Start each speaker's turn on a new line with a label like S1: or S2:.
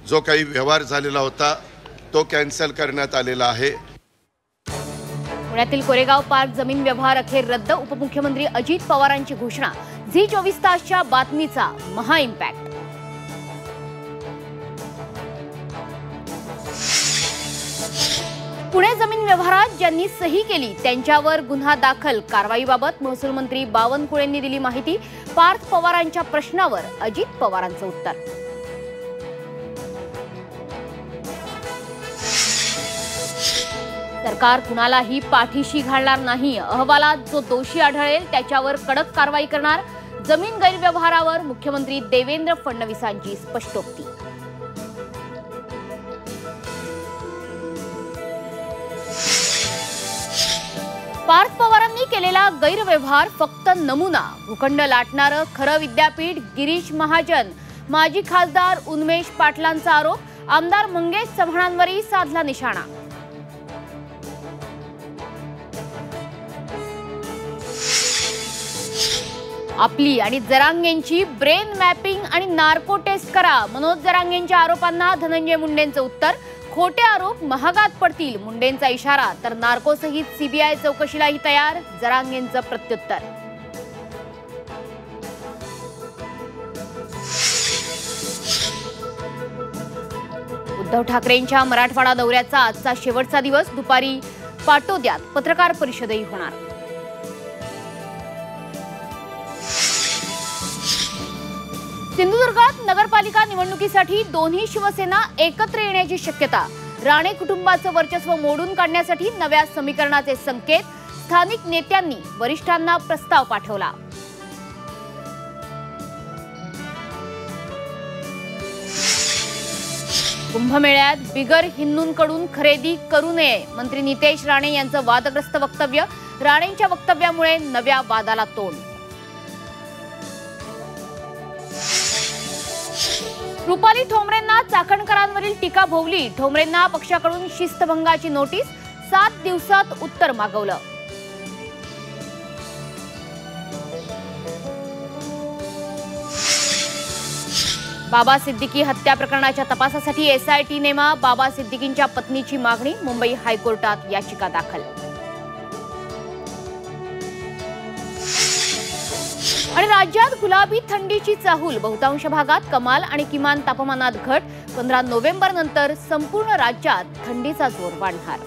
S1: जो काही व्यवहार झालेला होता तो कॅन्सल करण्यात आलेला आहे।
S2: पुण्यातील कोरेगाव पार्क जमीन व्यवहार अखेर रद्द। उपमुख्यमंत्री अजित पवारांची घोषणा। झी 24 तासच्या बातमीचा महा इम्पॅक्ट। पुणे जमीन व्यवहारात ज्यांनी सही केली त्यांच्यावर गुन्हा दाखल। कारवाईबाबत महसूल मंत्री बावनकुळेंनी दिली माहिती। पार्थ पवारांच्या प्रश्नावर अजित पवारांचं उत्तर। सरकार कुणालाही पाठीशी घालणार नाही। अहवालात जो दोषी आढळेल त्याच्यावर कडक कारवाई करणार। जमीन गैरव्यवहारावर मुख्यमंत्री देवेंद्र फडणवीसांची स्पष्टोक्ती। पार्थ पवारांनी केलेला गैरव्यवहार फक्त नमुना। भूखंड लाटणारं खरं विद्यापीठ। गिरीश महाजन, माजी खासदार उन्मेष पाटलांचा आरोप। आमदार मंगेश चव्हाणांवरही साधला निशाणा। आपली आणि जरांगेंची ब्रेन मॅपिंग आणि नार्को टेस्ट करा। मनोज जरांगेंच्या आरोपांना धनंजय मुंडेंचं उत्तर। खोटे आरोप महागात पडतील, मुंडेंचा इशारा। तर नार्को सहित सीबीआय चौकशीलाही तयार, जरांगेंचं प्रत्युत्तर। उद्धव ठाकरेंच्या मराठवाडा दौऱ्याचा आजचा शेवटचा दिवस। दुपारी पाटोद्यात पत्रकार परिषदही होणार। सिंधुदुर्गात नगरपालिका निवडणुकीसाठी दोन्ही शिवसेना एकत्र येण्याची शक्यता। राणे कुटुंबाचं वर्चस्व मोडून काढण्यासाठी नव्या समीकरणाचे संकेत। स्थानिक नेत्यांनी वरिष्ठांना प्रस्ताव पाठवला। कुंभमेळ्यात बिगर हिंदूंकडून खरेदी करू नये, मंत्री नितेश राणे यांचं वादग्रस्त वक्तव्य। राणेंच्या वक्तव्यामुळे नव्या वादाला तोंड। रुपाली ठोंबरेंना चाकणकरांवरील टीका भोवली। ठोंबरेंना पक्षाकडून शिस्तभंगाची नोटीस। 7 दिवसात उत्तर मागवलं। बाबा सिद्दीकी हत्या प्रकरणाच्या तपासासाठी एसआयटी नेमा। बाबा सिद्दीकींच्या पत्नीची मागणी। मुंबई हायकोर्टात याचिका दाखल। आणि राज्यात गुलाबी थंडीची चाहूल। बहुतांश भागात कमाल आणि किमान तापमानात घट। 15 नोव्हेंबर नंतर संपूर्ण राज्यात थंडीचा जोर वाढणार।